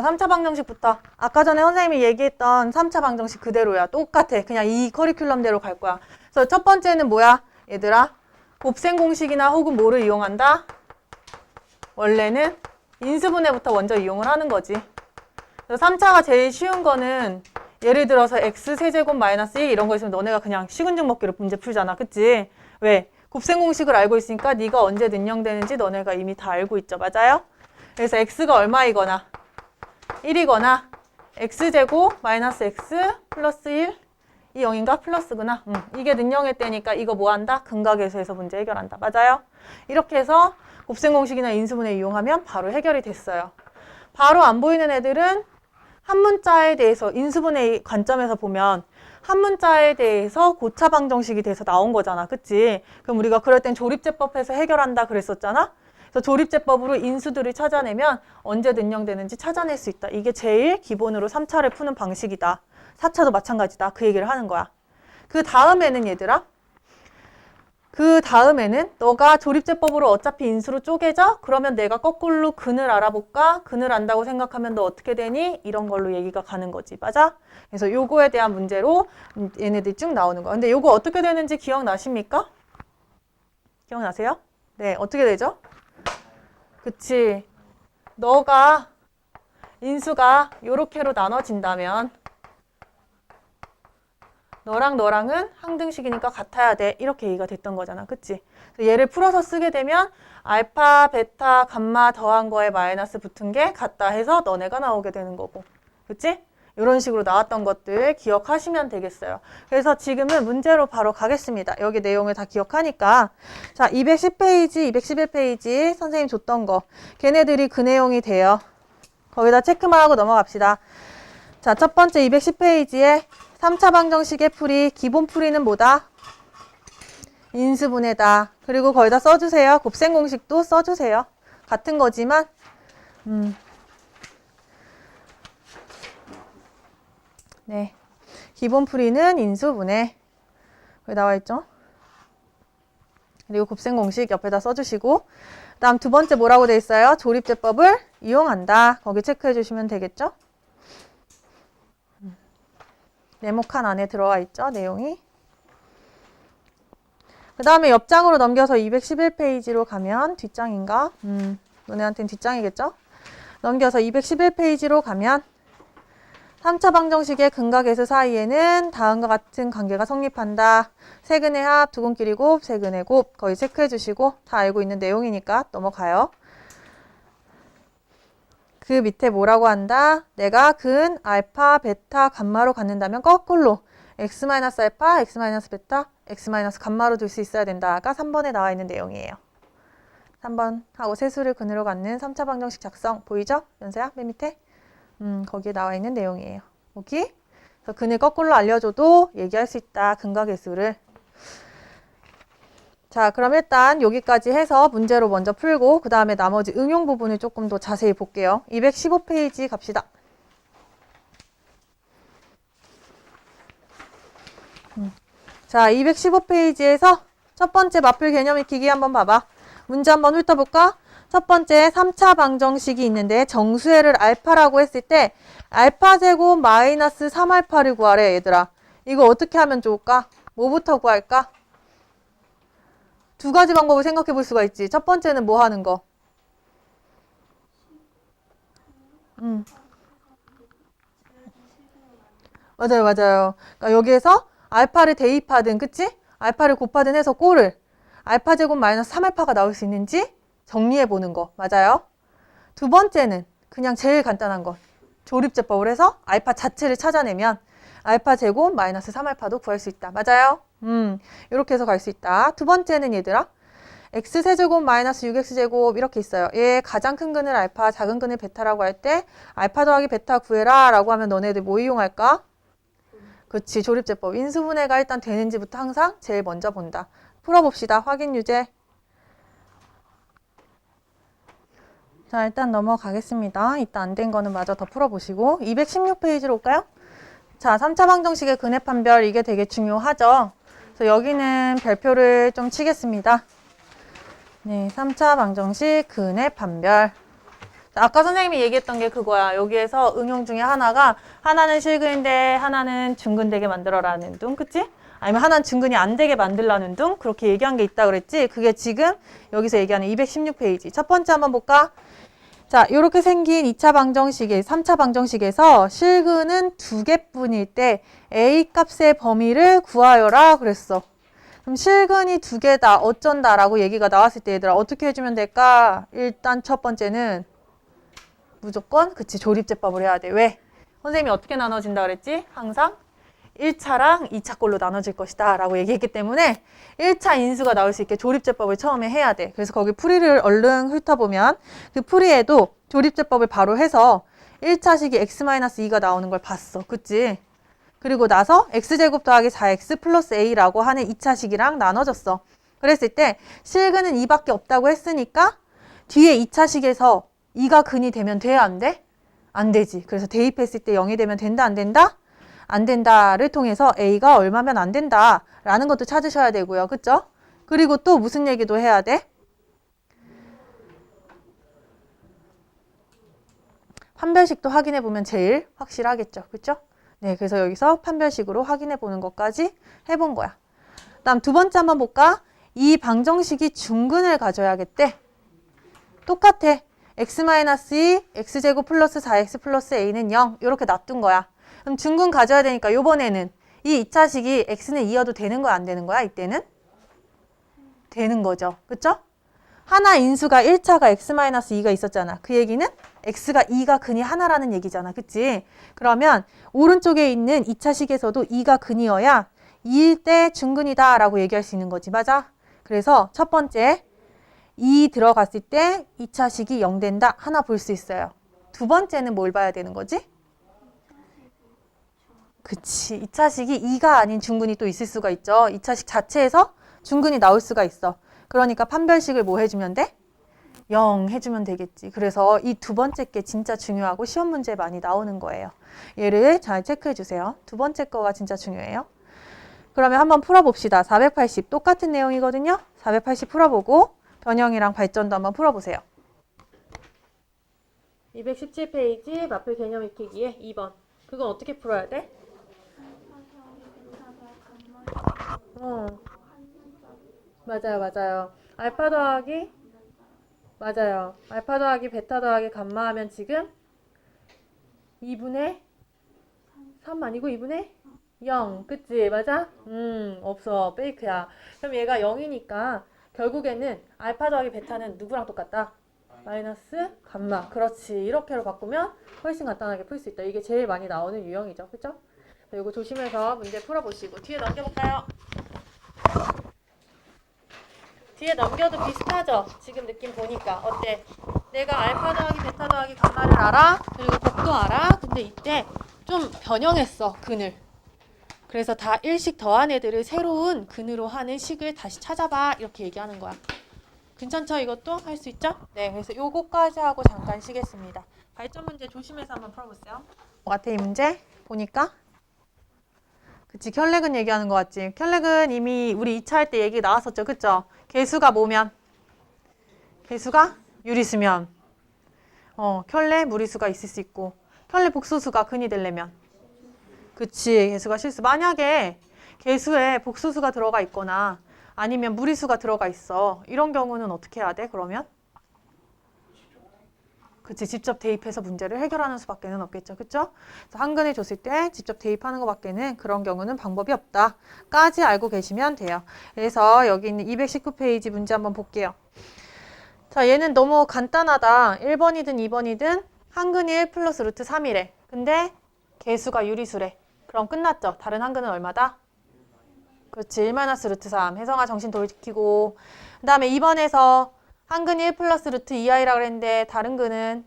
3차 방정식부터 아까 전에 선생님이 얘기했던 3차 방정식 그대로야. 똑같아. 그냥 이 커리큘럼대로 갈 거야. 그래서 첫 번째는 뭐야? 얘들아, 곱셈 공식이나 혹은 뭐를 이용한다? 원래는 인수분해부터 먼저 이용을 하는 거지. 그래서 3차가 제일 쉬운 거는 예를 들어서 x세제곱 마이너스 1 이런 거 있으면 너네가 그냥 식은죽 먹기로 문제 풀잖아. 그치? 왜? 곱셈 공식을 알고 있으니까 네가 언제 능령되는지 너네가 이미 다 알고 있죠. 맞아요? 그래서 x가 얼마이거나 1이거나 x제곱 마이너스 x 플러스 1 이 0인가? 플러스구나. 이게 능령일 때니까 이거 뭐 한다? 근각에서해서 문제 해결한다. 맞아요? 이렇게 해서 곱셈 공식이나 인수분해 이용하면 바로 해결이 됐어요. 바로 안 보이는 애들은 한 문자에 대해서 인수분해 관점에서 보면 한 문자에 대해서 고차 방정식이 돼서 나온 거잖아. 그치? 그럼 우리가 그럴 땐 조립제법해서 해결한다 그랬었잖아? 그래서 조립제법으로 인수들을 찾아내면 언제 능령되는지 찾아낼 수 있다. 이게 제일 기본으로 3차를 푸는 방식이다. 4차도 마찬가지다. 그 얘기를 하는 거야. 그 다음에는 얘들아, 그 다음에는 너가 조립제법으로 어차피 인수로 쪼개져? 그러면 내가 거꾸로 근을 알아볼까? 근을 안다고 생각하면 너 어떻게 되니? 이런 걸로 얘기가 가는 거지. 맞아? 그래서 요거에 대한 문제로 얘네들이 쭉 나오는 거야. 근데 요거 어떻게 되는지 기억나십니까? 기억나세요? 네, 어떻게 되죠? 그치. 너가 인수가 요렇게로 나눠진다면 너랑 너랑은 항등식이니까 같아야 돼. 이렇게 얘기가 됐던 거잖아. 그치? 얘를 풀어서 쓰게 되면 알파, 베타, 감마 더한 거에 마이너스 붙은 게 같다 해서 너네가 나오게 되는 거고. 그치? 이런 식으로 나왔던 것들 기억하시면 되겠어요. 그래서 지금은 문제로 바로 가겠습니다. 여기 내용을 다 기억하니까. 자, 210페이지, 211페이지 선생님 줬던 거. 걔네들이 그 내용이 돼요. 거기다 체크만 하고 넘어갑시다. 자, 첫 번째 210페이지에 3차 방정식의 풀이, 기본 풀이는 뭐다? 인수분해다. 그리고 거기다 써주세요. 곱셈 공식도 써주세요. 같은 거지만 네, 기본 풀이는 인수분해. 여기 나와 있죠? 그리고 곱셈 공식 옆에다 써주시고 그 다음 두 번째 뭐라고 돼 있어요? 조립제법을 이용한다. 거기 체크해 주시면 되겠죠? 네모칸 안에 들어와 있죠? 내용이. 그 다음에 옆장으로 넘겨서 211페이지로 가면 뒷장인가? 너네한테는 뒷장이겠죠? 넘겨서 211페이지로 가면 3차 방정식의 근각에서 사이에는 다음과 같은 관계가 성립한다. 세근의 합, 두근끼리 곱, 세근의 곱. 거의 체크해 주시고 다 알고 있는 내용이니까 넘어가요. 그 밑에 뭐라고 한다? 내가 근, 알파, 베타, 감마로 갖는다면 거꾸로 x-알파, x-베타, x-감마로 둘 수 있어야 된다가 3번에 나와 있는 내용이에요. 3번 하고 세수를 근으로 갖는 3차 방정식 작성 보이죠? 연서야 맨 밑에? 거기에 나와 있는 내용이에요. 오케이? 그래서 근을 거꾸로 알려줘도 얘기할 수 있다. 근과 계수를. 자, 그럼 일단 여기까지 해서 문제로 먼저 풀고 그 다음에 나머지 응용 부분을 조금 더 자세히 볼게요. 215페이지 갑시다. 자, 215페이지에서 첫 번째 마플 개념 익히기 한번 봐봐. 문제 한번 훑어볼까? 첫 번째 3차 방정식이 있는데 정수해를 알파라고 했을 때 알파 제곱 마이너스 3알파를 구하래 얘들아. 이거 어떻게 하면 좋을까? 뭐부터 구할까? 두 가지 방법을 생각해 볼 수가 있지. 첫 번째는 뭐 하는 거? 맞아요, 맞아요. 그러니까 여기에서 알파를 대입하든, 그치? 알파를 곱하든 해서 꼴을 알파 제곱 마이너스 3알파가 나올 수 있는지 정리해 보는 거. 맞아요? 두 번째는 그냥 제일 간단한 거. 조립제법을 해서 알파 자체를 찾아내면 알파 제곱 마이너스 3알파도 구할 수 있다. 맞아요? 이렇게 해서 갈 수 있다. 두 번째는 얘들아, x세제곱 마이너스 6x제곱 이렇게 있어요. 얘 가장 큰 근을 알파, 작은 근을 베타라고 할 때 알파 더하기 베타 구해라 라고 하면 너네들 뭐 이용할까? 그치, 조립제법. 인수분해가 일단 되는지부터 항상 제일 먼저 본다. 풀어봅시다. 확인 유제. 자, 일단 넘어가겠습니다. 이따 안 된 거는 마저 더 풀어보시고 216페이지로 올까요? 자, 3차 방정식의 근해 판별 이게 되게 중요하죠. 그래서 여기는 별표를 좀 치겠습니다. 네, 3차 방정식 근해 판별. 아까 선생님이 얘기했던 게 그거야. 여기에서 응용 중에 하나는 실근인데 하나는 중근되게 만들어라는 둥, 그치? 아니면 하나는 중근이 안 되게 만들라는 둥, 그렇게 얘기한 게 있다 그랬지? 그게 지금 여기서 얘기하는 216페이지. 첫 번째 한번 볼까? 자, 이렇게 생긴 2차 방정식에 3차 방정식에서 실근은 2개뿐일 때 A 값의 범위를 구하여라 그랬어. 그럼 실근이 2개다, 어쩐다 라고 얘기가 나왔을 때 얘들아 어떻게 해주면 될까? 일단 첫 번째는 무조건 그치 조립제법을 해야 돼. 왜? 선생님이 어떻게 나눠진다 그랬지? 항상 1차랑 2차 꼴로 나눠질 것이다 라고 얘기했기 때문에 1차 인수가 나올 수 있게 조립제법을 처음에 해야 돼. 그래서 거기 풀이를 얼른 훑어보면 그 풀이에도 조립제법을 바로 해서 1차식이 x-2가 나오는 걸 봤어. 그치? 그리고 나서 x제곱 더하기 4x 플러스 a라고 하는 2차식이랑 나눠졌어. 그랬을 때 실근은 2밖에 없다고 했으니까 뒤에 2차식에서 2가 근이 되면 돼야 안 돼? 안 되지. 그래서 대입했을 때 0이 되면 된다 안 된다? 안 된다를 통해서 a가 얼마면 안 된다 라는 것도 찾으셔야 되고요. 그쵸? 그리고 또 무슨 얘기도 해야 돼? 판별식도 확인해 보면 제일 확실하겠죠. 그쵸? 네, 그래서 여기서 판별식으로 확인해 보는 것까지 해본 거야. 다음 두 번째 한번 볼까? 이 방정식이 중근을 가져야겠대. 똑같아. x-2, x제곱 플러스 4x 플러스 a는 0 이렇게 놔둔 거야. 그럼 중근 가져야 되니까 요번에는 이 2차식이 x는 2여도 되는 거야 안 되는 거야? 이때는? 되는 거죠. 그쵸? 하나 인수가 1차가 x-2가 있었잖아. 그 얘기는 x가 2가 근이 하나라는 얘기잖아. 그치? 그러면 오른쪽에 있는 2차식에서도 2가 근이어야 2일 때 중근이다 라고 얘기할 수 있는 거지. 맞아? 그래서 첫 번째 2 들어갔을 때 2차식이 0 된다. 하나 볼 수 있어요. 두 번째는 뭘 봐야 되는 거지? 그치. 2차식이 2가 아닌 중근이 또 있을 수가 있죠. 2차식 자체에서 중근이 나올 수가 있어. 그러니까 판별식을 뭐 해주면 돼? 0 해주면 되겠지. 그래서 이 두 번째 게 진짜 중요하고 시험 문제에 많이 나오는 거예요. 얘를 잘 체크해 주세요. 두 번째 거가 진짜 중요해요. 그러면 한번 풀어봅시다. 480 똑같은 내용이거든요. 480 풀어보고 변형이랑 발전도 한번 풀어보세요. 217페이지 마플 개념 익히기에 2번. 그건 어떻게 풀어야 돼? 맞아요. 알파 더하기 맞아요. 알파 더하기 베타 더하기 감마 하면 지금 2분의 3 아니고 2분의 0. 그치? 맞아? 없어. 페이크야. 그럼 얘가 0이니까 결국에는 알파 더하기 베타는 누구랑 똑같다? 마이너스 감마. 그렇지. 이렇게로 바꾸면 훨씬 간단하게 풀 수 있다. 이게 제일 많이 나오는 유형이죠. 그쵸? 이거 조심해서 문제 풀어보시고 뒤에 넘겨볼까요? 뒤에 넘겨도 비슷하죠? 지금 느낌 보니까. 어때? 내가 알파 더하기 베타 더하기 감마를 알아? 그리고 곱도 알아? 근데 이때 좀 변형했어. 근을. 그래서 다 1식 더한 애들을 새로운 근으로 하는 식을 다시 찾아봐. 이렇게 얘기하는 거야. 괜찮죠? 이것도 할 수 있죠? 네, 그래서 요거까지 하고 잠깐 쉬겠습니다. 발전 문제 조심해서 한번 풀어보세요. 뭐 같아, 이 문제? 보니까? 그치, 켤레근 얘기하는 거 같지? 켤레근 이미 우리 2차 할 때 얘기 나왔었죠? 그쵸? 개수가 뭐면? 개수가 유리수면. 켤레 무리수가 있을 수 있고. 켤레 복소수가 근이 되려면. 그치, 개수가 실수. 만약에 개수에 복소수가 들어가 있거나 아니면 무리수가 들어가 있어. 이런 경우는 어떻게 해야 돼? 그러면? 그치, 직접 대입해서 문제를 해결하는 수밖에는 없겠죠. 그쵸? 그래서 한근을 줬을 때 직접 대입하는 것밖에는 그런 경우는 방법이 없다. 까지 알고 계시면 돼요. 그래서 여기 있는 219페이지 문제 한번 볼게요. 자, 얘는 너무 간단하다. 1번이든 2번이든 한근이 1 플러스 루트 3이래. 근데 개수가 유리수래. 그럼 끝났죠. 다른 한근은 얼마다? 그렇지. 1 마이너스 루트 3. 혜성아 정신 돌이키고. 그 다음에 2번에서 한근이 1 플러스 루트 2i라 그랬는데 다른 근은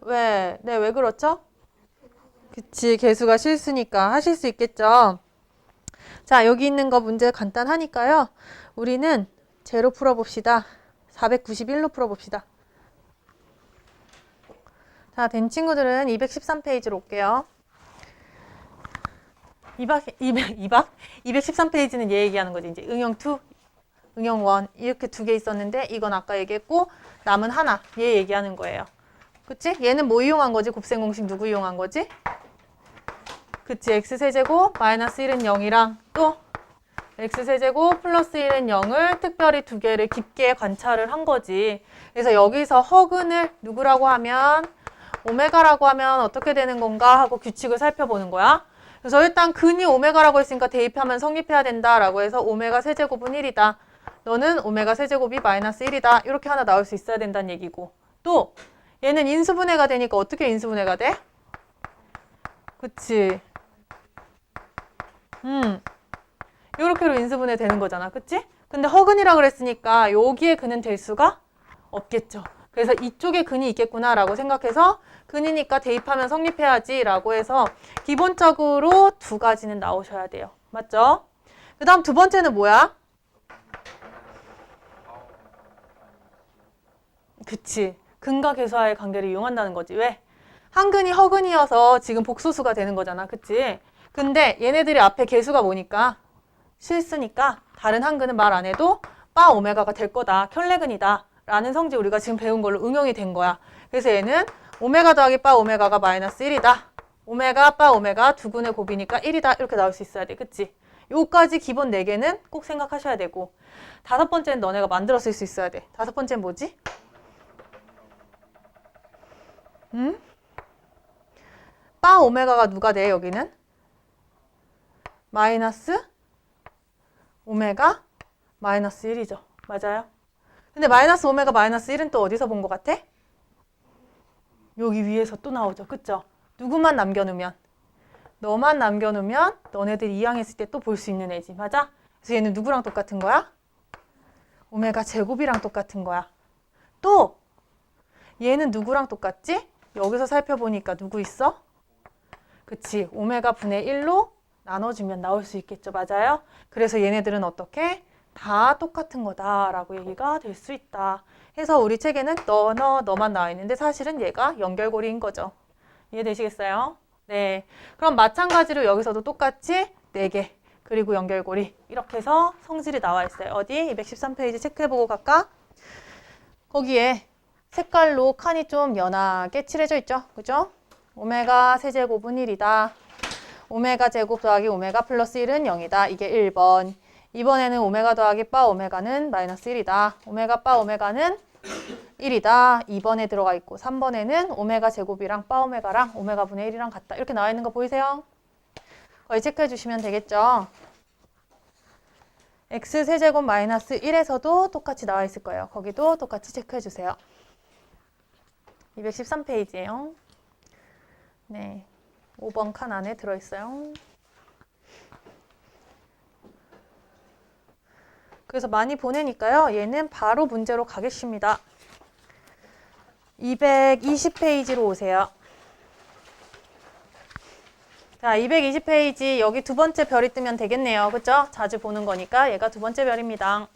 왜? 네, 왜 그렇죠? 그치. 개수가 실수니까 하실 수 있겠죠. 자, 여기 있는 거 문제 간단하니까요. 우리는 제로 풀어봅시다. 491로 풀어봅시다. 자, 된 친구들은 213페이지로 올게요. 213페이지는 얘 얘기하는 거지. 이제 응용 2, 응용 1 이렇게 두 개 있었는데 이건 아까 얘기했고 남은 하나 얘 얘기하는 거예요. 그치? 얘는 뭐 이용한 거지? 곱셈 공식 누구 이용한 거지? 그치? x세제곱 마이너스 1은 0이랑 또 x세제곱 플러스 1은 0을 특별히 두 개를 깊게 관찰을 한 거지. 그래서 여기서 허근을 누구라고 하면 오메가라고 하면 어떻게 되는 건가 하고 규칙을 살펴보는 거야. 그래서 일단 근이 오메가라고 했으니까 대입하면 성립해야 된다라고 해서 오메가 세제곱은 1이다. 너는 오메가 세제곱이 마이너스 1이다. 이렇게 하나 나올 수 있어야 된다는 얘기고. 또 얘는 인수분해가 되니까 어떻게 인수분해가 돼? 그치? 요렇게로 인수분해 되는 거잖아. 그치? 근데 허근이라 그랬으니까 여기에 근은 될 수가 없겠죠. 그래서 이쪽에 근이 있겠구나라고 생각해서 근이니까 대입하면 성립해야지 라고 해서 기본적으로 두 가지는 나오셔야 돼요. 맞죠? 그 다음 두 번째는 뭐야? 그치. 근과 계수와의 관계를 이용한다는 거지. 왜? 한근이 허근이어서 지금 복소수가 되는 거잖아. 그치? 근데 얘네들이 앞에 계수가 뭐니까? 실수니까 다른 한근은 말 안 해도 바 오메가가 될 거다. 켤레근이다. 라는 성질 우리가 지금 배운 걸로 응용이 된 거야. 그래서 얘는 오메가 더하기 바 오메가가 마이너스 1이다. 오메가 바 오메가 두 근의 곱이니까 1이다. 이렇게 나올 수 있어야 돼. 그치? 요까지 기본 4개는 꼭 생각하셔야 되고 다섯 번째는 너네가 만들어 쓸 수 있어야 돼. 다섯 번째는 뭐지? 바 오메가가 누가 돼? 여기는? 마이너스 오메가 마이너스 1이죠. 맞아요? 근데 마이너스 오메가 마이너스 1은 또 어디서 본 것 같아? 여기 위에서 또 나오죠. 그쵸? 누구만 남겨놓으면? 너만 남겨놓으면 너네들이 2항 했을 때 또 볼 수 있는 애지. 맞아? 그래서 얘는 누구랑 똑같은 거야? 오메가 제곱이랑 똑같은 거야. 또 얘는 누구랑 똑같지? 여기서 살펴보니까 누구 있어? 그치? 오메가 분의 1로 나눠주면 나올 수 있겠죠. 맞아요? 그래서 얘네들은 어떻게? 다 똑같은 거다라고 얘기가 될 수 있다. 해서 우리 책에는 너만 나와 있는데 사실은 얘가 연결고리인 거죠. 이해되시겠어요? 네. 그럼 마찬가지로 여기서도 똑같이 4개 그리고 연결고리 이렇게 해서 성질이 나와 있어요. 어디? 213페이지 체크해보고 갈까? 거기에 색깔로 칸이 좀 연하게 칠해져 있죠. 그죠? 오메가 세제곱은 1이다. 오메가 제곱 더하기 오메가 플러스 1은 0이다. 이게 1번. 2번에는 오메가 더하기 바 오메가는 마이너스 1이다. 오메가 바 오메가는 1이다. 2번에 들어가 있고 3번에는 오메가 제곱이랑 바 오메가랑 오메가 분의 1이랑 같다. 이렇게 나와 있는 거 보이세요? 거기 체크해 주시면 되겠죠. x 세제곱 마이너스 1에서도 똑같이 나와 있을 거예요. 거기도 똑같이 체크해 주세요. 213페이지예요. 네, 5번 칸 안에 들어있어요. 그래서 많이 보내니까요. 얘는 바로 문제로 가겠습니다. 220페이지로 오세요. 자, 220페이지 여기 두 번째 별이 뜨면 되겠네요. 그죠? 자주 보는 거니까 얘가 두 번째 별입니다.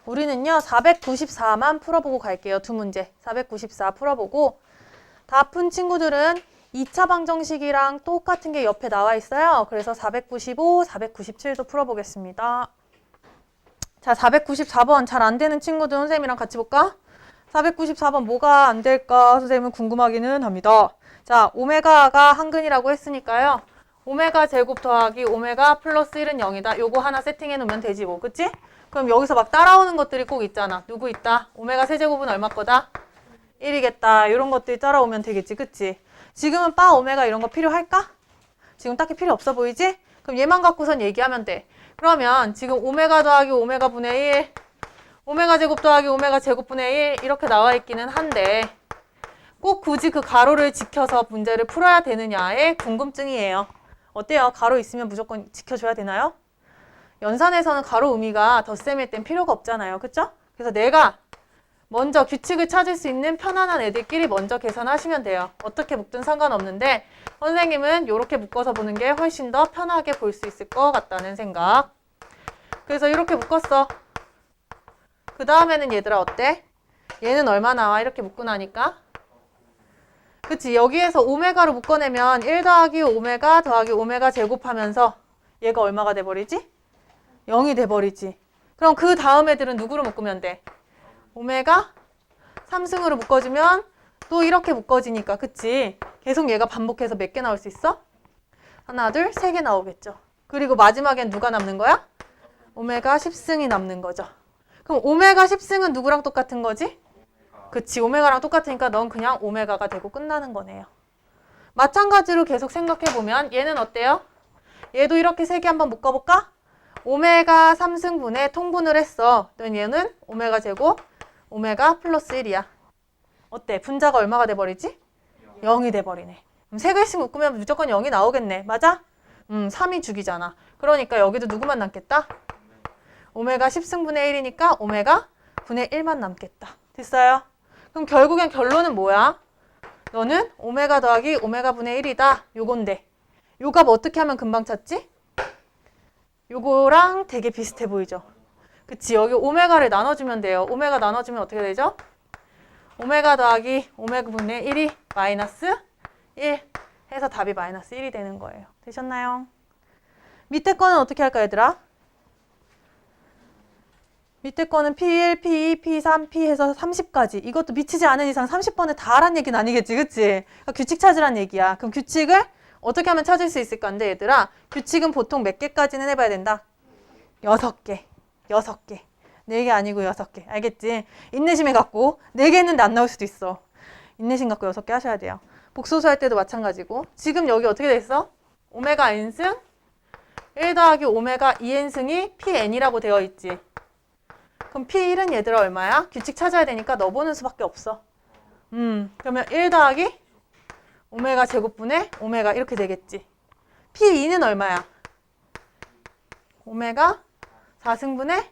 우리는요. 494만 풀어보고 갈게요. 두 문제. 494 풀어보고 다 푼 친구들은 2차 방정식이랑 똑같은 게 옆에 나와 있어요. 그래서 495, 497도 풀어보겠습니다. 자, 494번 잘 안 되는 친구들 선생님이랑 같이 볼까? 494번 뭐가 안 될까 선생님은 궁금하기는 합니다. 자, 오메가가 한근이라고 했으니까요. 오메가 제곱 더하기 오메가 플러스 1은 0이다. 요거 하나 세팅해 놓으면 되지 뭐. 그치? 그럼 여기서 막 따라오는 것들이 꼭 있잖아. 누구 있다? 오메가 세제곱은 얼마 거다? 1이겠다. 이런 것들이 따라오면 되겠지. 그치? 지금은 바 오메가 이런 거 필요할까? 지금 딱히 필요 없어 보이지? 그럼 얘만 갖고선 얘기하면 돼. 그러면 지금 오메가 더하기 오메가 분의 1, 오메가 제곱 더하기 오메가 제곱 분의 1 이렇게 나와 있기는 한데 꼭 굳이 그 가로를 지켜서 문제를 풀어야 되느냐의 궁금증이에요. 어때요? 가로 있으면 무조건 지켜줘야 되나요? 연산에서는 가로 의미가 덧셈일 땐 필요가 없잖아요. 그쵸? 그래서 내가 먼저 규칙을 찾을 수 있는 편안한 애들끼리 먼저 계산하시면 돼요. 어떻게 묶든 상관없는데 선생님은 이렇게 묶어서 보는 게 훨씬 더 편하게 볼 수 있을 것 같다는 생각. 그래서 이렇게 묶었어. 그 다음에는 얘들아 어때? 얘는 얼마 나와? 이렇게 묶고 나니까. 그치? 여기에서 오메가로 묶어내면 1 더하기 오메가 더하기 오메가 제곱하면서 얘가 얼마가 돼버리지? 0이 돼버리지. 그럼 그 다음 애들은 누구로 묶으면 돼? 오메가 3승으로 묶어주면 또 이렇게 묶어지니까 그치? 계속 얘가 반복해서 몇 개 나올 수 있어? 하나, 둘, 3개 나오겠죠. 그리고 마지막엔 누가 남는 거야? 오메가 10승이 남는 거죠. 그럼 오메가 10승은 누구랑 똑같은 거지? 그치, 오메가랑 똑같으니까 넌 그냥 오메가가 되고 끝나는 거네요. 마찬가지로 계속 생각해보면 얘는 어때요? 얘도 이렇게 3개 한번 묶어볼까? 오메가 3승분에 통분을 했어. 그럼 얘는 오메가 제곱 오메가 플러스 1이야. 어때? 분자가 얼마가 돼버리지? 0이 돼버리네. 그럼 3개씩 묶으면 무조건 0이 나오겠네. 맞아? 3이 죽이잖아. 그러니까 여기도 누구만 남겠다? 오메가 10승분의 1이니까 오메가 분의 1만 남겠다. 됐어요? 그럼 결국엔 결론은 뭐야? 너는 오메가 더하기 오메가 분의 1이다. 요건데. 요 값 어떻게 하면 금방 찾지? 요거랑 되게 비슷해 보이죠? 그치, 여기 오메가를 나눠주면 돼요. 오메가 나눠주면 어떻게 되죠? 오메가 더하기 오메가 분의 1이 마이너스 1 해서 답이 마이너스 1이 되는 거예요. 되셨나요? 밑에 거는 어떻게 할까 얘들아? 밑에 거는 P1, P2, P3, P 해서 30까지. 이것도 미치지 않은 이상 30번에 다 하란 얘기는 아니겠지, 그치? 그러니까 규칙 찾으란 얘기야. 그럼 규칙을 어떻게 하면 찾을 수 있을 건데 얘들아? 규칙은 보통 몇 개까지는 해봐야 된다? 6개. 6개. 4개 아니고 6개. 알겠지? 인내심에 갖고 4개 했는데 안 나올 수도 있어. 인내심 갖고 6개 하셔야 돼요. 복소수 할 때도 마찬가지고. 지금 여기 어떻게 돼 있어? 오메가 n승 1 더하기 오메가 2n승이 Pn이라고 되어 있지. 그럼 P1은 얘들아 얼마야? 규칙 찾아야 되니까 넣어보는 수밖에 없어. 그러면 1 더하기 오메가 제곱분의 오메가 이렇게 되겠지. P2는 얼마야? 오메가 4승분의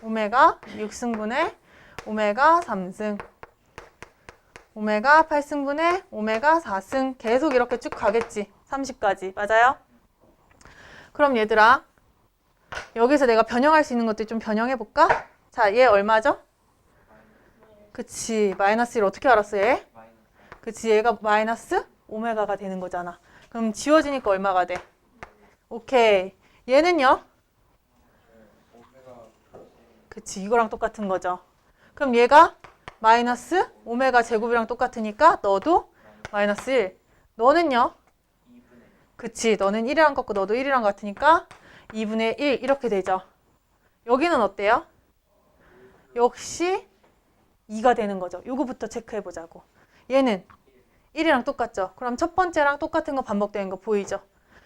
오메가 6승분의 오메가 3승 오메가 8승분의 오메가 4승 계속 이렇게 쭉 가겠지. 30까지. 맞아요? 그럼 얘들아 여기서 내가 변형할 수 있는 것들 좀 변형해 볼까? 자, 얘 얼마죠? 그치, 마이너스 1 어떻게 알았어 얘? 그치, 얘가 마이너스 오메가가 되는 거잖아. 그럼 지워지니까 얼마가 돼? 오케이. 얘는요? 그치, 이거랑 똑같은 거죠. 그럼 얘가 마이너스 오메가 제곱이랑 똑같으니까 너도 마이너스 1. 너는요? 그치, 너는 1이랑 같고 너도 1이랑 같으니까 2분의 1 이렇게 되죠. 여기는 어때요? 역시 2가 되는 거죠. 요거부터 체크해 보자고. 얘는 1이랑 똑같죠. 그럼 첫 번째랑 똑같은 거 반복되는 거 보이죠?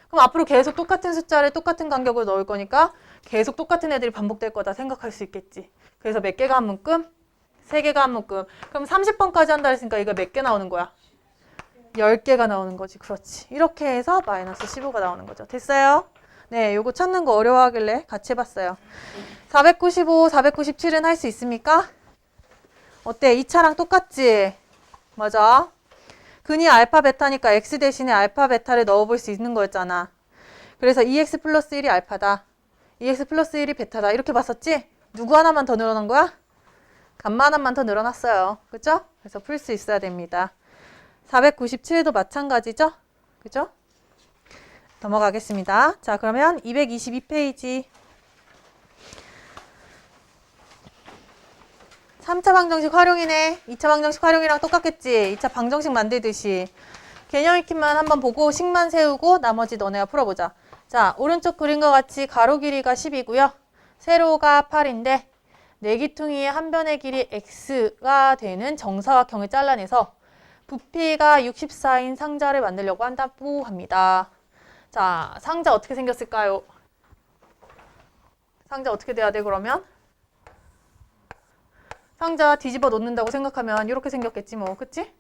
그럼 앞으로 계속 똑같은 숫자를 똑같은 간격으로 넣을 거니까 계속 똑같은 애들이 반복될 거다 생각할 수 있겠지. 그래서 몇 개가 한 묶음? 3개가 한 묶음. 그럼 30번까지 한다 했으니까 이거 몇 개 나오는 거야? 10개가 나오는 거지. 그렇지. 이렇게 해서 마이너스 15가 나오는 거죠. 됐어요? 네, 요거 찾는 거 어려워하길래 같이 해봤어요. 495, 497은 할 수 있습니까? 어때? 2차랑 똑같지? 맞아. 근이 알파 베타니까 x 대신에 알파 베타를 넣어볼 수 있는 거였잖아. 그래서 2x 플러스 1이 알파다. 2x 플러스 1이 베타다. 이렇게 봤었지? 누구 하나만 더 늘어난 거야? 감마 하나만 더 늘어났어요. 그죠? 그래서 풀 수 있어야 됩니다. 497도 마찬가지죠? 그죠? 넘어가겠습니다. 자, 그러면 222페이지. 3차 방정식 활용이네. 2차 방정식 활용이랑 똑같겠지. 2차 방정식 만들듯이. 개념 익힘만 한번 보고 식만 세우고 나머지 너네가 풀어보자. 자, 오른쪽 그림과 같이 가로 길이가 10이고요. 세로가 8인데 내기퉁이의 한 변의 길이 x가 되는 정사각형을 잘라내서 부피가 64인 상자를 만들려고 한다고 합니다. 자, 상자 어떻게 생겼을까요? 상자 어떻게 돼야 돼 그러면? 상자 뒤집어 놓는다고 생각하면 이렇게 생겼겠지 뭐, 그치?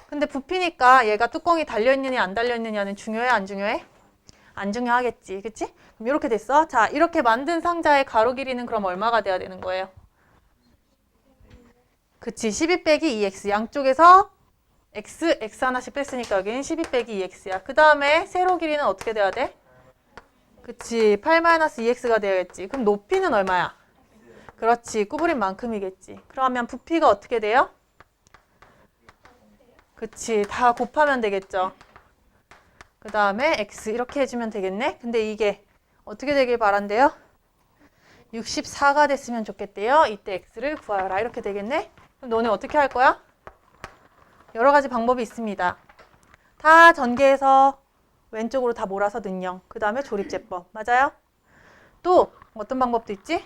근데 부피니까 얘가 뚜껑이 달려있느냐 안 달려있느냐는 중요해 안 중요해? 안 중요하겠지, 그치? 그럼 이렇게 됐어. 자, 이렇게 만든 상자의 가로 길이는 그럼 얼마가 돼야 되는 거예요? 그치, 12 빼기 2x 양쪽에서 x 하나씩 뺐으니까 여기는 12 빼기 2x야. 그 다음에 세로 길이는 어떻게 돼야 돼? 그치, 8-2x가 되어야겠지. 그럼 높이는 얼마야? 그렇지, 구부린 만큼이겠지. 그러면 부피가 어떻게 돼요? 그치, 다 곱하면 되겠죠. 그 다음에 x 이렇게 해주면 되겠네. 근데 이게 어떻게 되길 바란대요? 64가 됐으면 좋겠대요. 이때 x를 구하라. 이렇게 되겠네. 그럼 너네 어떻게 할 거야? 여러 가지 방법이 있습니다. 다 전개해서 왼쪽으로 다 몰아서 능령. 그 다음에 조립제법. 맞아요? 또 어떤 방법도 있지?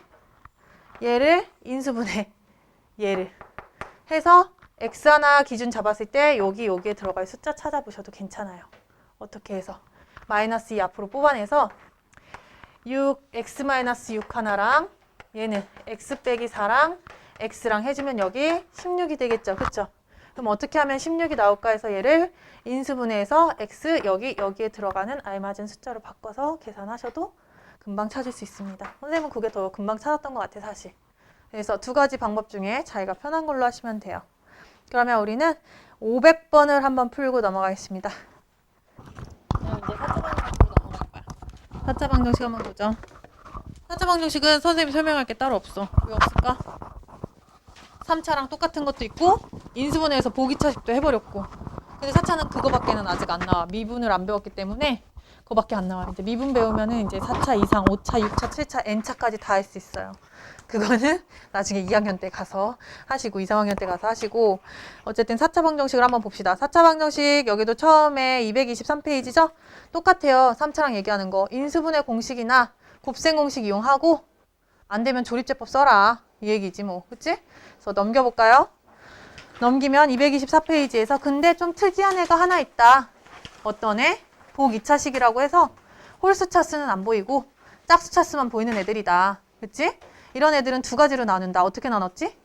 얘를 인수분해. 얘를 해서 x 하나 기준 잡았을 때 여기에 들어갈 숫자 찾아보셔도 괜찮아요. 어떻게 해서? 마이너스 2 앞으로 뽑아내서 x-6 하나랑 얘는 x 빼기 4랑 x랑 해주면 여기 16이 되겠죠. 그쵸? 그럼 어떻게 하면 16이 나올까 해서 얘를 인수분해해서 x 여기에 들어가는 알맞은 숫자로 바꿔서 계산하셔도 금방 찾을 수 있습니다. 선생님은 그게 더 금방 찾았던 것 같아 사실. 그래서 두 가지 방법 중에 자기가 편한 걸로 하시면 돼요. 그러면 우리는 500번을 한번 풀고 넘어가겠습니다. 이제 4차 방정식으로 넘어갈 거야. 4차 방정식 한번 보죠. 4차 방정식은 선생님이 설명할 게 따로 없어. 왜 없을까? 3차랑 똑같은 것도 있고 인수분해해서 보기차식도 해버렸고, 근데 4차는 그거밖에는 아직 안 나와. 미분을 안 배웠기 때문에 그거밖에 안 나와. 이제 미분 배우면은 이제 4차 이상 5차, 6차, 7차, n차까지 다 할 수 있어요. 그거는 나중에 2학년 때 가서 하시고 2, 3학년 때 가서 하시고, 어쨌든 4차 방정식을 한번 봅시다. 4차 방정식 여기도 처음에 223페이지죠? 똑같아요. 3차랑 얘기하는 거. 인수분해 공식이나 곱셈 공식 이용하고 안 되면 조립제법 써라. 이 얘기지 뭐. 그치? 그래서 넘겨볼까요? 넘기면 224페이지에서 근데 좀 특이한 애가 하나 있다. 어떤 애? 복 2차식이라고 해서 홀수차수는 안 보이고 짝수차수만 보이는 애들이다. 그치? 이런 애들은 두 가지로 나눈다. 어떻게 나눴지?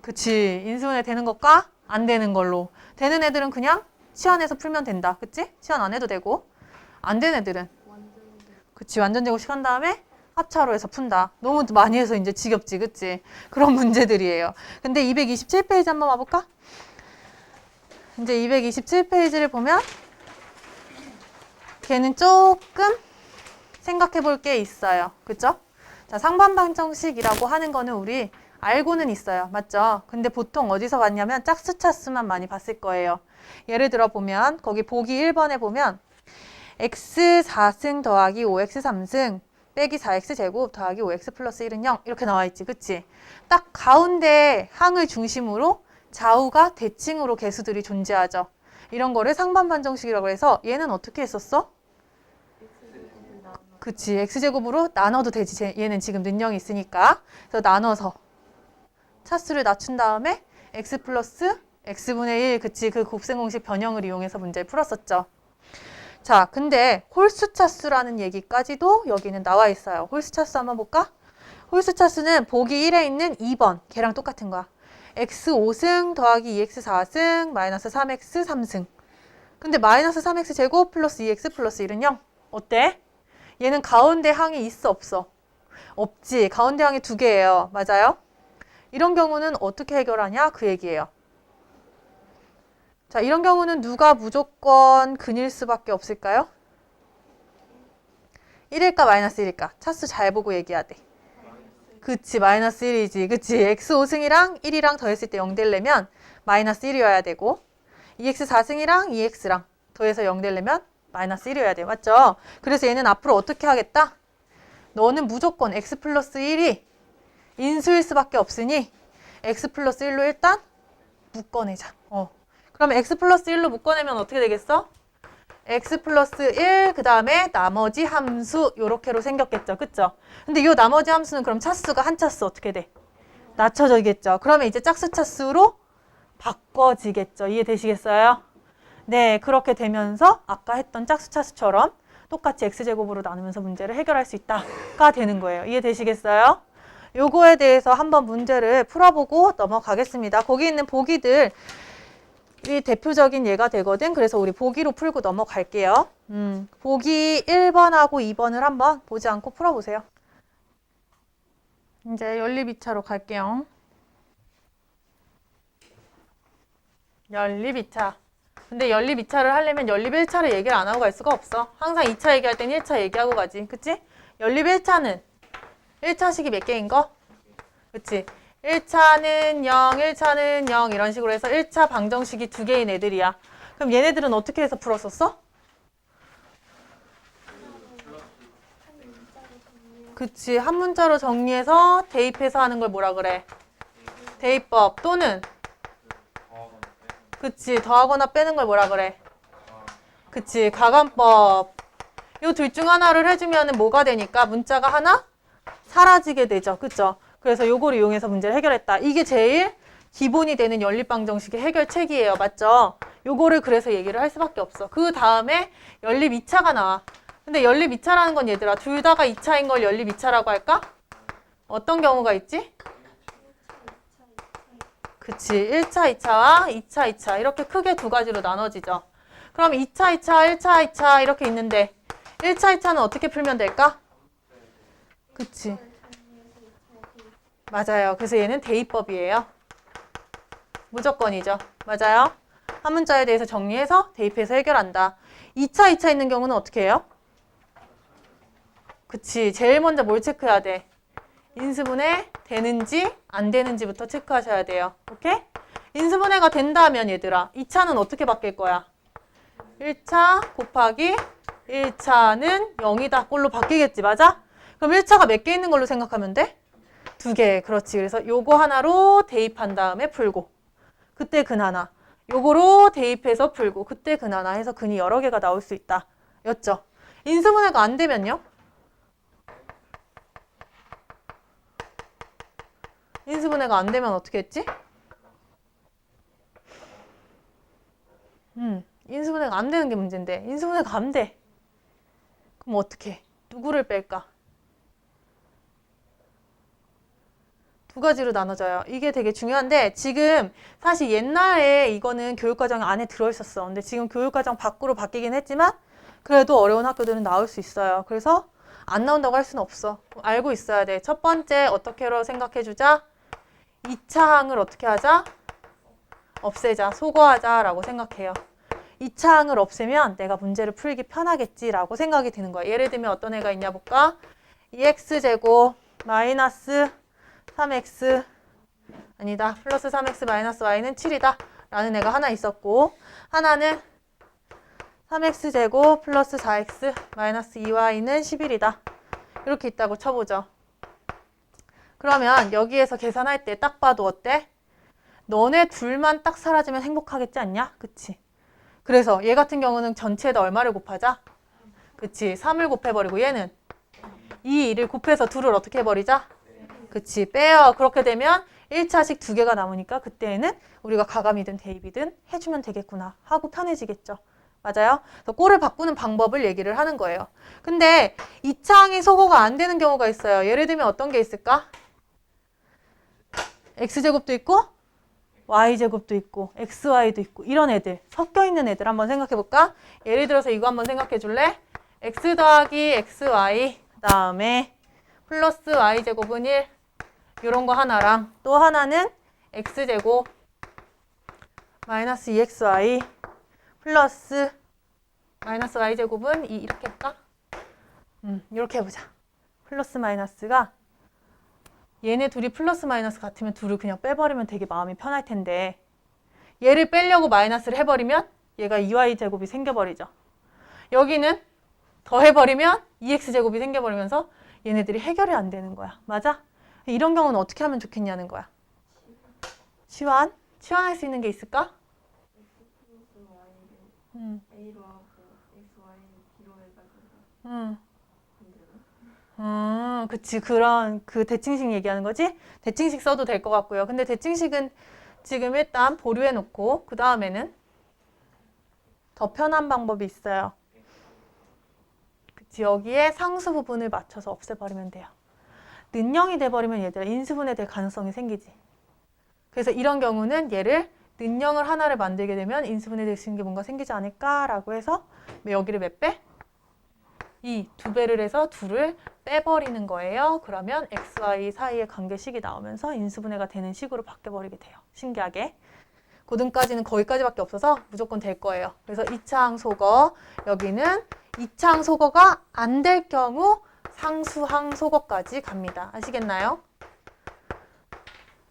그치. 인수분해 되는 것과 안 되는 걸로. 되는 애들은 그냥 치환해서 풀면 된다. 그치? 치환 안 해도 되고. 안 되는 애들은 그치. 완전 제곱식 한 다음에 합차로 해서 푼다. 너무 많이 해서 이제 지겹지. 그치? 그런 문제들이에요. 근데 227페이지 한번 와볼까? 이제 227페이지를 보면 걔는 조금 생각해 볼 게 있어요. 그쵸? 자, 상반방정식이라고 하는 거는 우리 알고는 있어요. 맞죠? 근데 보통 어디서 봤냐면 짝수차수만 많이 봤을 거예요. 예를 들어 보면 거기 보기 1번에 보면 x 4승 더하기 5x 3승 빼기 4x 제곱 더하기 5x 플러스 1은 0 이렇게 나와 있지. 그치? 딱 가운데 항을 중심으로 좌우가 대칭으로 개수들이 존재하죠. 이런 거를 상반반정식이라고 해서 얘는 어떻게 했었어? 그치. x제곱으로 나눠도 되지. 얘는 지금 능령이 있으니까. 그래서 나눠서 차수를 낮춘 다음에 x 플러스 x분의 1. 그치. 그 곱셈공식 변형을 이용해서 문제를 풀었었죠. 자, 근데 홀수차수라는 얘기까지도 여기는 나와 있어요. 홀수차수 한번 볼까? 홀수차수는 보기 1에 있는 2번. 걔랑 똑같은 거야. x 5승 더하기 2x 4승 마이너스 3x 3승. 근데 마이너스 3x 제곱 플러스 2x 플러스 1은 0. 어때? 얘는 가운데 항이 있어 없어? 없지. 가운데 항이 두 개예요. 맞아요? 이런 경우는 어떻게 해결하냐? 그 얘기예요. 자, 이런 경우는 누가 무조건 근일 수밖에 없을까요? 1일까 마이너스 1일까? 차수 잘 보고 얘기해야 돼. 그치, 마이너스 1이지. 그치, x 5승이랑 1이랑 더했을 때 0 되려면 마이너스 1이어야 되고 2x 4승이랑 2x랑 더해서 0 되려면 마이너스 1이어야 돼. 맞죠? 그래서 얘는 앞으로 어떻게 하겠다? 너는 무조건 x 플러스 1이 인수일 수밖에 없으니 x 플러스 1로 일단 묶어내자. 그럼 x 플러스 1로 묶어내면 어떻게 되겠어? x 플러스 1, 그 다음에 나머지 함수 요렇게로 생겼겠죠. 그쵸? 근데 이 나머지 함수는 그럼 차수가 한 차수 어떻게 돼? 낮춰져겠죠. 그러면 이제 짝수 차수로 바꿔지겠죠. 이해되시겠어요? 네, 그렇게 되면서 아까 했던 짝수 차수처럼 똑같이 x제곱으로 나누면서 문제를 해결할 수 있다가 되는 거예요. 이해되시겠어요? 요거에 대해서 한번 문제를 풀어보고 넘어가겠습니다. 거기 있는 보기들 이 대표적인 예가 되거든. 그래서 우리 보기로 풀고 넘어갈게요. 보기 1번하고 2번을 한번 보지 않고 풀어보세요. 이제 연립 2차로 갈게요. 연립 2차. 근데 연립 2차를 하려면 연립 1차를 얘기를 안 하고 갈 수가 없어. 항상 2차 얘기할 땐 1차 얘기하고 가지. 그치? 연립 1차는 1차식이 몇 개인 거? 그치? 1차는 0, 1차는 0 이런 식으로 해서 1차 방정식이 두 개인 애들이야. 그럼 얘네들은 어떻게 해서 풀었었어? 그치. 한 문자로 정리해서 대입해서 하는 걸 뭐라 그래? 대입법 또는 그치. 더하거나 빼는 걸 뭐라 그래? 그치. 가감법. 요 둘 중 하나를 해주면 뭐가 되니까 문자가 하나 사라지게 되죠. 그쵸? 그래서 요걸 이용해서 문제를 해결했다. 이게 제일 기본이 되는 연립방정식의 해결책이에요. 맞죠? 요거를 그래서 얘기를 할 수밖에 없어. 그 다음에 연립 2차가 나와. 근데 연립 2차라는 건 얘들아 둘 다가 2차인 걸 연립 2차라고 할까? 어떤 경우가 있지? 그치. 1차, 2차와 2차, 2차 이렇게 크게 두 가지로 나눠지죠. 그럼 2차, 2차, 1차, 2차 이렇게 있는데 1차, 2차는 어떻게 풀면 될까? 그치. 맞아요. 그래서 얘는 대입법이에요. 무조건이죠. 맞아요. 한 문자에 대해서 정리해서 대입해서 해결한다. 2차, 2차 있는 경우는 어떻게 해요? 그치. 제일 먼저 뭘 체크해야 돼? 인수분해 되는지 안 되는지부터 체크하셔야 돼요. 오케이? 인수분해가 된다면 얘들아 2차는 어떻게 바뀔 거야? 1차 곱하기 1차는 0이다. 꼴로 바뀌겠지. 맞아? 그럼 1차가 몇 개 있는 걸로 생각하면 돼? 2개. 그렇지. 그래서 요거 하나로 대입한 다음에 풀고 그때 근 하나. 요거로 대입해서 풀고 그때 근 하나 해서 근이 여러 개가 나올 수 있다. 였죠? 인수분해가 안 되면요? 인수분해가 안 되면 어떻게 했지? 인수분해가 안 되는 게 문제인데 인수분해가 안 돼. 그럼 어떻게? 누구를 뺄까? 두 가지로 나눠져요. 이게 되게 중요한데 지금 사실 옛날에 이거는 교육과정 안에 들어있었어. 근데 지금 교육과정 밖으로 바뀌긴 했지만 그래도 어려운 학교들은 나올 수 있어요. 그래서 안 나온다고 할 수는 없어. 알고 있어야 돼. 첫 번째 어떻게로 생각해주자? 2차 항을 어떻게 하자? 없애자, 소거하자 라고 생각해요. 2차 항을 없애면 내가 문제를 풀기 편하겠지라고 생각이 드는 거야. 예를 들면 어떤 애가 있냐 볼까? 2x제곱 마이너스 3x 아니다. 플러스 3x 마이너스 y는 7이다. 라는 애가 하나 있었고 하나는 3x제곱 플러스 4x 마이너스 2y는 11이다. 이렇게 있다고 쳐보죠. 그러면 여기에서 계산할 때 딱 봐도 어때? 너네 둘만 딱 사라지면 행복하겠지 않냐? 그치? 그래서 얘 같은 경우는 전체에다 얼마를 곱하자? 그치? 3을 곱해버리고 얘는 2를 곱해서 2를 어떻게 해버리자? 그치? 빼요. 그렇게 되면 1차식 2개가 남으니까 그때는 우리가 가감이든 대입이든 해주면 되겠구나 하고 편해지겠죠. 맞아요? 그래서 꼴을 바꾸는 방법을 얘기를 하는 거예요. 근데 2차 항이 소거가 안 되는 경우가 있어요. 예를 들면 어떤 게 있을까? x제곱도 있고 y제곱도 있고 xy도 있고 이런 애들 섞여 있는 애들 한번 생각해 볼까? 예를 들어서 이거 한번 생각해 줄래? x 더하기 xy 그 다음에 플러스 y제곱은 1 이런 거 하나랑 또 하나는 x제곱 마이너스 2xy 플러스 마이너스 y제곱은 2 이렇게 할까? 이렇게 해보자. 플러스 마이너스가 얘네 둘이 플러스 마이너스 같으면 둘을 그냥 빼버리면 되게 마음이 편할 텐데 얘를 빼려고 마이너스를 해버리면 얘가 2y제곱이 생겨버리죠. 여기는 더해버리면 2x제곱이 생겨버리면서 얘네들이 해결이 안 되는 거야. 맞아? 이런 경우는 어떻게 하면 좋겠냐는 거야. 치환? 치환할 수 있는 게 있을까? A로 하고 XY는 B로 해가지고 그치. 그런, 그 대칭식 얘기하는 거지? 대칭식 써도 될 것 같고요. 근데 대칭식은 지금 일단 보류해 놓고, 그 다음에는 더 편한 방법이 있어요. 그치. 여기에 상수 부분을 맞춰서 없애버리면 돼요. 는영이 돼버리면 얘들아 인수분해 될 가능성이 생기지. 그래서 이런 경우는 얘를 는영을 하나를 만들게 되면 인수분해 될 수 있는 게 뭔가 생기지 않을까라고 해서 여기를 몇 배? 2배를 해서 2를 빼버리는 거예요. 그러면 XY 사이의 관계식이 나오면서 인수분해가 되는 식으로 바뀌어버리게 돼요. 신기하게. 고등까지는 거기까지밖에 없어서 무조건 될 거예요. 그래서 2차항 소거, 여기는 2차항 소거가 안 될 경우 상수항 소거까지 갑니다. 아시겠나요?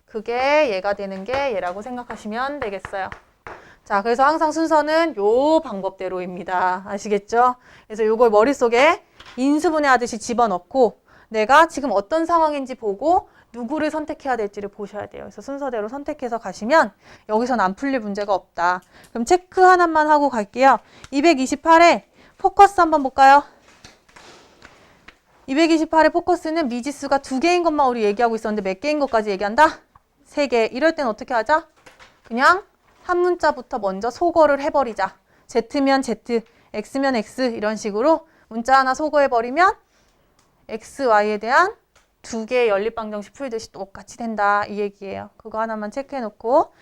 그게 얘가 되는 게 얘라고 생각하시면 되겠어요. 자, 그래서 항상 순서는 요 방법대로입니다. 아시겠죠? 그래서 요걸 머릿속에 인수분해 하듯이 집어넣고 내가 지금 어떤 상황인지 보고 누구를 선택해야 될지를 보셔야 돼요. 그래서 순서대로 선택해서 가시면 여기서는 안 풀릴 문제가 없다. 그럼 체크 하나만 하고 갈게요. 228에 포커스 한번 볼까요? 228의 포커스는 미지수가 2개인 것만 우리 얘기하고 있었는데 몇 개인 것까지 얘기한다? 3개. 이럴 땐 어떻게 하자? 그냥 한 문자부터 먼저 소거를 해버리자. Z면 Z, X면 X 이런 식으로 문자 하나 소거해버리면 X, Y에 대한 2개의 연립방정식 풀듯이 똑같이 된다. 이 얘기예요. 그거 하나만 체크해놓고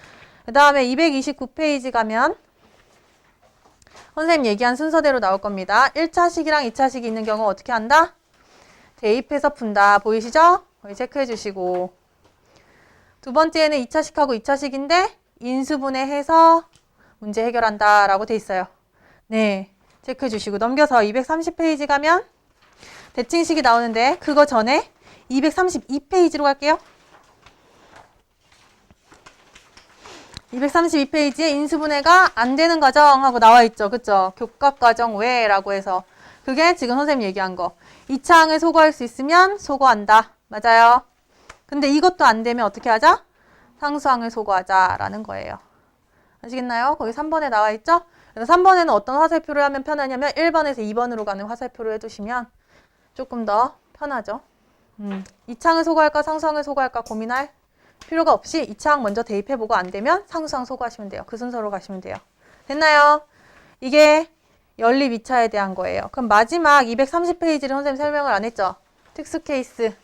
그 다음에 229페이지 가면 선생님 얘기한 순서대로 나올 겁니다. 1차식이랑 2차식이 있는 경우 어떻게 한다? 대입해서 푼다. 보이시죠? 거기 체크해 주시고 두 번째는 2차식하고 2차식인데 인수분해해서 문제 해결한다 라고 돼 있어요. 네, 체크해 주시고 넘겨서 230페이지 가면 대칭식이 나오는데 그거 전에 232페이지로 갈게요. 232페이지에 인수분해가 안 되는 과정하고 나와 있죠. 그쵸? 교과과정 외라고 해서 그게 지금 선생님 얘기한 거. 2차항을 소거할 수 있으면 소거한다. 맞아요. 근데 이것도 안 되면 어떻게 하자? 상수항을 소거하자라는 거예요. 아시겠나요? 거기 3번에 나와 있죠? 그래서 3번에는 어떤 화살표를 하면 편하냐면 1번에서 2번으로 가는 화살표를 해두시면 조금 더 편하죠. 2차항을 소거할까 상수항을 소거할까 고민할 필요가 없이 2차항 먼저 대입해보고 안 되면 상수항 소거하시면 돼요. 그 순서로 가시면 돼요. 됐나요? 이게 연립 2차에 대한 거예요. 그럼 마지막 230페이지를 선생님 설명을 안 했죠? 특수 케이스.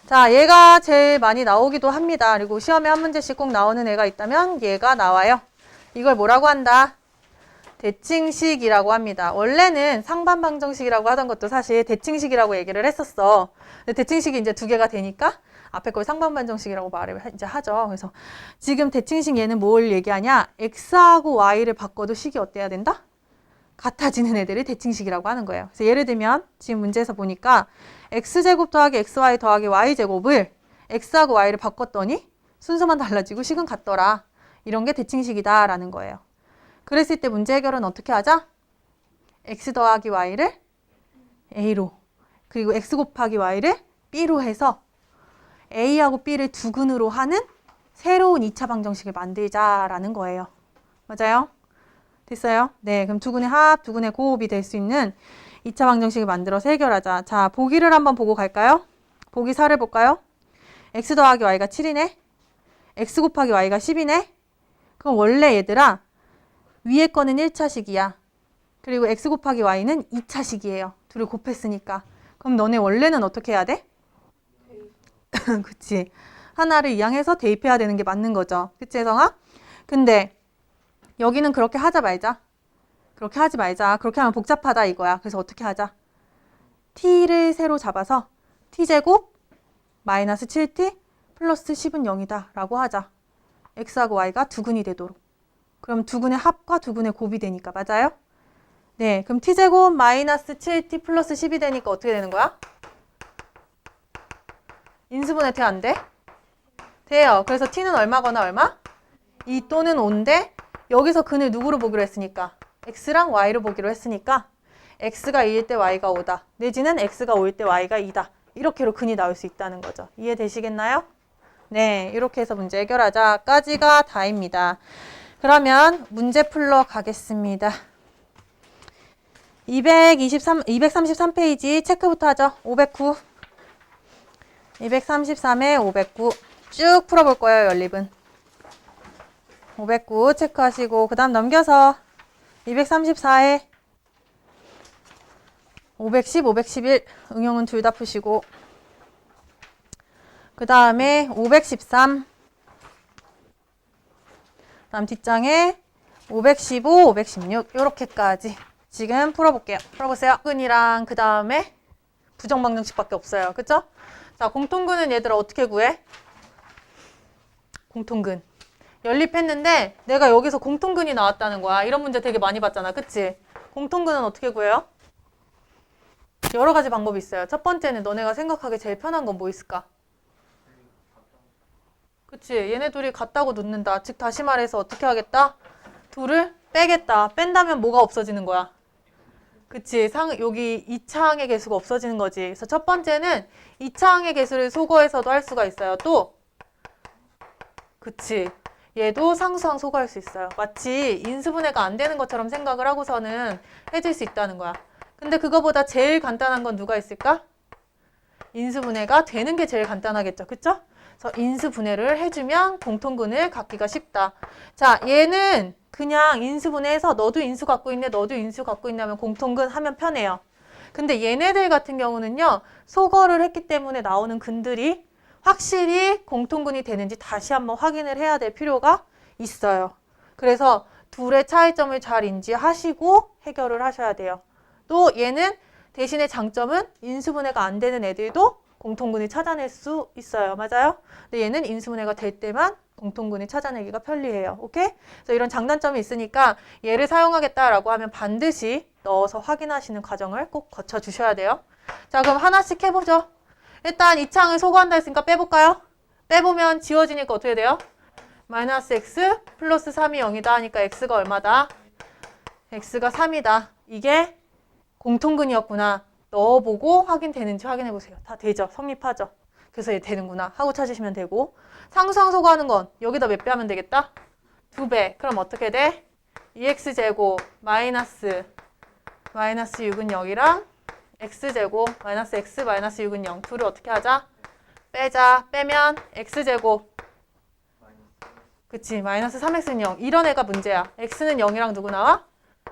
자, 얘가 제일 많이 나오기도 합니다. 그리고 시험에 한 문제씩 꼭 나오는 애가 있다면 얘가 나와요. 이걸 뭐라고 한다? 대칭식이라고 합니다. 원래는 상반방정식이라고 하던 것도 사실 대칭식이라고 얘기를 했었어. 근데 대칭식이 이제 2개가 되니까 앞에 걸 상반방정식이라고 말을 이제 하죠. 그래서 지금 대칭식 얘는 뭘 얘기하냐? x하고 y를 바꿔도 식이 어때야 된다? 같아지는 애들을 대칭식이라고 하는 거예요. 그래서 예를 들면 지금 문제에서 보니까 x제곱 더하기 xy 더하기 y제곱을 x하고 y를 바꿨더니 순서만 달라지고 식은 같더라. 이런 게 대칭식이다 라는 거예요. 그랬을 때 문제 해결은 어떻게 하자? x 더하기 y를 a로 그리고 x 곱하기 y를 b로 해서 a하고 b를 두근으로 하는 새로운 2차 방정식을 만들자라는 거예요. 맞아요? 됐어요? 네, 그럼 두근의 합, 두근의 곱이 될 수 있는 2차 방정식을 만들어서 해결하자. 자, 보기를 한번 보고 갈까요? 보기 4를 볼까요? x 더하기 y가 7이네? x 곱하기 y가 10이네? 그럼 원래 얘들아 위에 거는 1차식이야. 그리고 x 곱하기 y는 2차식이에요. 둘을 곱했으니까. 그럼 너네 원래는 어떻게 해야 돼? 그치. 하나를 이항해서 대입해야 되는 게 맞는 거죠. 그치, 혜성아? 근데 여기는 그렇게 하자 말자. 그렇게 하지 말자. 그렇게 하면 복잡하다 이거야. 그래서 어떻게 하자? t를 세로 잡아서 t제곱 마이너스 7t 플러스 10은 0이다 라고 하자. x하고 y가 두근이 되도록. 그럼 두근의 합과 두근의 곱이 되니까. 맞아요? 네, 그럼 t제곱 마이너스 7t 플러스 10이 되니까 어떻게 되는 거야? 인수분해 돼? 안 돼? 돼요. 그래서 t는 얼마거나 얼마? 2 또는 5인데 여기서 근을 누구로 보기로 했으니까? x랑 y로 보기로 했으니까 x가 2일 때 y가 5다. 내지는 x가 5일 때 y가 2다. 이렇게로 근이 나올 수 있다는 거죠. 이해되시겠나요? 네, 이렇게 해서 문제 해결하자까지가 다입니다. 그러면 문제 풀러 가겠습니다. 233페이지 체크부터 하죠. 509. 233에 509. 쭉 풀어볼 거예요, 연립은. 509 체크하시고 그 다음 넘겨서 234에 510, 511 응용은 둘 다 푸시고 그 다음에 513 다음 뒷장에 515, 516 이렇게까지 지금 풀어볼게요. 풀어보세요. 근이랑 그 다음에 부정방정식밖에 없어요. 그쵸? 자, 공통근은 얘들아 어떻게 구해? 공통근. 연립했는데 내가 여기서 공통근이 나왔다는 거야. 이런 문제 되게 많이 봤잖아. 그치? 공통근은 어떻게 구해요? 여러 가지 방법이 있어요. 첫 번째는 너네가 생각하기 제일 편한 건 뭐 있을까? 그치? 얘네 둘이 같다고 놓는다. 즉 다시 말해서 어떻게 하겠다? 둘을 빼겠다. 뺀다면 뭐가 없어지는 거야? 그치. 여기 2차항의 개수가 없어지는 거지. 그래서 첫 번째는 2차항의 개수를 소거해서도 할 수가 있어요. 또 그치. 얘도 상수항 소거할 수 있어요. 마치 인수분해가 안 되는 것처럼 생각을 하고서는 해줄 수 있다는 거야. 근데 그거보다 제일 간단한 건 누가 있을까? 인수분해가 되는 게 제일 간단하겠죠. 그쵸? 그래서 인수분해를 해주면 공통근을 갖기가 쉽다. 자, 얘는 그냥 인수분해해서 너도 인수 갖고 있네, 너도 인수 갖고 있네 하면 공통근 하면 편해요. 근데 얘네들 같은 경우는요, 소거를 했기 때문에 나오는 근들이 확실히 공통근이 되는지 다시 한번 확인을 해야 될 필요가 있어요. 그래서 둘의 차이점을 잘 인지하시고 해결을 하셔야 돼요. 또 얘는 대신에 장점은 인수분해가 안 되는 애들도 공통근을 찾아낼 수 있어요. 맞아요? 근데 얘는 인수분해가 될 때만 공통근을 찾아내기가 편리해요. 오케이? 그래서 이런 장단점이 있으니까 얘를 사용하겠다라고 하면 반드시 넣어서 확인하시는 과정을 꼭 거쳐주셔야 돼요. 자, 그럼 하나씩 해보죠. 일단 2차항을 소거한다 했으니까 빼볼까요? 빼보면 지워지니까 어떻게 돼요? 마이너스 x 플러스 3이 0이다 하니까 x가 얼마다? x가 3이다. 이게 공통근이었구나. 넣어보고 확인되는지 확인해보세요. 다 되죠? 성립하죠? 그래서 얘 되는구나 하고 찾으시면 되고, 상수항 소거하는 건 여기다 몇 배 하면 되겠다? 2배. 그럼 어떻게 돼? 2x제곱 마이너스 6은 0이랑 x제곱 마이너스 x 마이너스 6은 0. 둘을 어떻게 하자? 빼자. 빼면 x제곱. 그치. 마이너스 3x는 0. 이런 애가 문제야. x는 0이랑 누구 나와?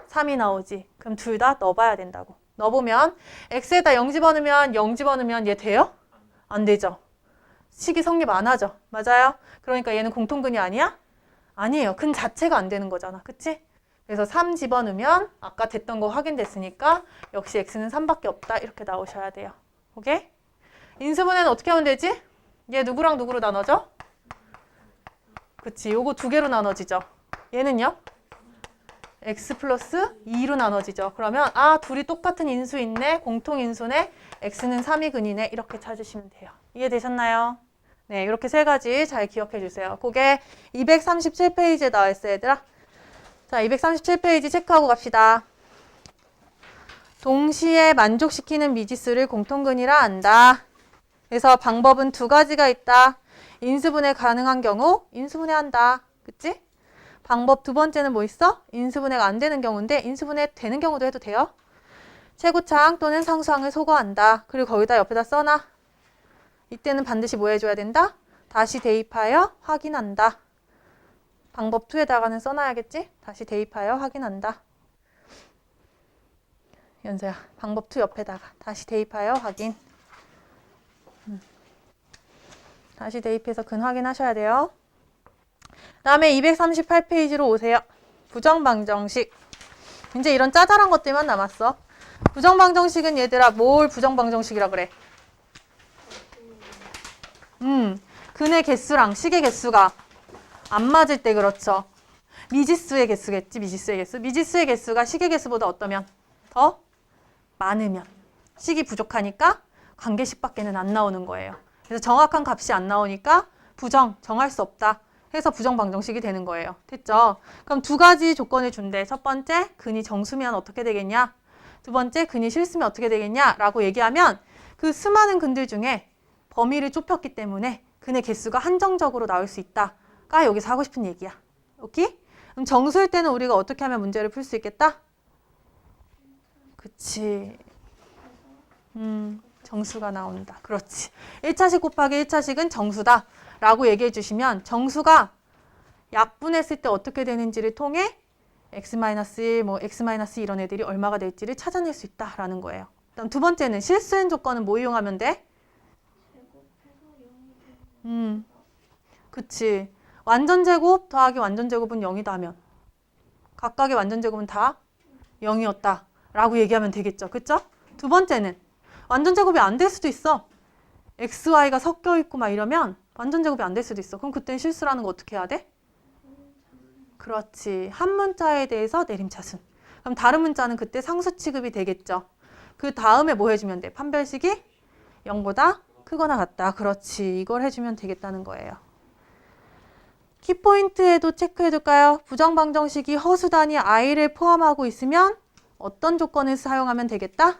3이 나오지. 그럼 둘 다 넣어봐야 된다고. 넣어보면 x에다 0 집어넣으면 0 집어넣으면 얘 돼요? 안 되죠. 식이 성립 안 하죠. 맞아요? 그러니까 얘는 공통근이 아니야? 아니에요. 근 자체가 안 되는 거잖아. 그치? 그래서 3 집어넣으면 아까 됐던 거 확인됐으니까 역시 x는 3밖에 없다. 이렇게 나오셔야 돼요. 오케이? 인수분해는 어떻게 하면 되지? 얘 누구랑 누구로 나눠져? 그치. 요거 두 개로 나눠지죠. 얘는요? x 플러스 2로 나눠지죠. 그러면 둘이 똑같은 인수 있네. 공통인수네. x는 3이 근이네. 이렇게 찾으시면 돼요. 이해되셨나요? 네, 이렇게 세 가지 잘 기억해 주세요. 그게 237페이지에 나와 있어요, 얘들아. 자, 237페이지 체크하고 갑시다. 동시에 만족시키는 미지수를 공통근이라 한다. 그래서 방법은 두 가지가 있다. 인수분해 가능한 경우 인수분해한다. 그치? 방법 두 번째는 뭐 있어? 인수분해가 안 되는 경우인데 인수분해 되는 경우도 해도 돼요. 최고차항 또는 상수항을 소거한다. 그리고 거기다 옆에다 써놔. 이때는 반드시 뭐 해줘야 된다? 다시 대입하여 확인한다. 방법 2에다가는 써놔야겠지? 다시 대입하여 확인한다. 연서야, 방법 2 옆에다가 다시 대입하여 확인. 다시 대입해서 근 확인하셔야 돼요. 다음에 238페이지로 오세요. 부정방정식. 이제 이런 짜잘한 것들만 남았어. 부정방정식은 얘들아 뭘 부정방정식이라 그래? 근의 개수랑 식의 개수가 안 맞을 때 그렇죠. 미지수의 개수겠지. 미지수의 개수. 미지수의 개수가 식의 개수보다 어떠면? 더 많으면. 식이 부족하니까 관계식밖에는 안 나오는 거예요. 그래서 정확한 값이 안 나오니까 정할 수 없다. 해서 부정방정식이 되는 거예요. 됐죠? 그럼 두 가지 조건을 준대. 첫 번째, 근이 정수면 어떻게 되겠냐? 두 번째, 근이 실수면 어떻게 되겠냐? 라고 얘기하면 그 수많은 근들 중에 범위를 좁혔기 때문에 근의 개수가 한정적으로 나올 수 있다가 여기서 하고 싶은 얘기야. 오케이? 그럼 정수일 때는 우리가 어떻게 하면 문제를 풀 수 있겠다? 그치. 정수가 나온다. 그렇지. 1차식 곱하기 1차식은 정수다. 라고 얘기해 주시면 정수가 약분했을 때 어떻게 되는지를 통해 x-1, x- 이런 애들이 얼마가 될지를 찾아낼 수 있다라는 거예요. 그다음 두 번째는 실수인 조건은 뭐 이용하면 돼? 그치. 완전제곱 더하기 완전제곱은 0이다 하면 각각의 완전제곱은 다 0이었다 라고 얘기하면 되겠죠. 그쵸? 두 번째는 완전제곱이 안 될 수도 있어. x, y가 섞여 있고 막 이러면 완전제곱이 안 될 수도 있어. 그럼 그때는 실수라는 거 어떻게 해야 돼? 그렇지. 한 문자에 대해서 내림차순. 그럼 다른 문자는 그때 상수 취급이 되겠죠. 그 다음에 뭐 해주면 돼? 판별식이 0보다 크거나 같다. 그렇지. 이걸 해주면 되겠다는 거예요. 키포인트에도 체크해둘까요? 부정방정식이 허수 단위 i를 포함하고 있으면 어떤 조건을 사용하면 되겠다?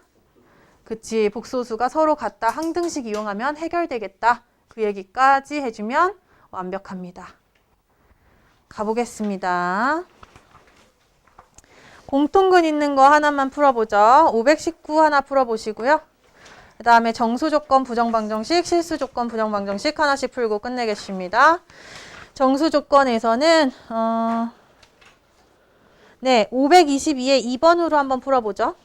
그치, 복소수가 서로 같다. 항등식 이용하면 해결되겠다. 그 얘기까지 해주면 완벽합니다. 가보겠습니다. 공통근 있는 거 하나만 풀어보죠. 519 하나 풀어보시고요. 그 다음에 정수조건 부정방정식, 실수조건 부정방정식 하나씩 풀고 끝내겠습니다. 정수조건에서는 네, 522의 2번으로 한번 풀어보죠.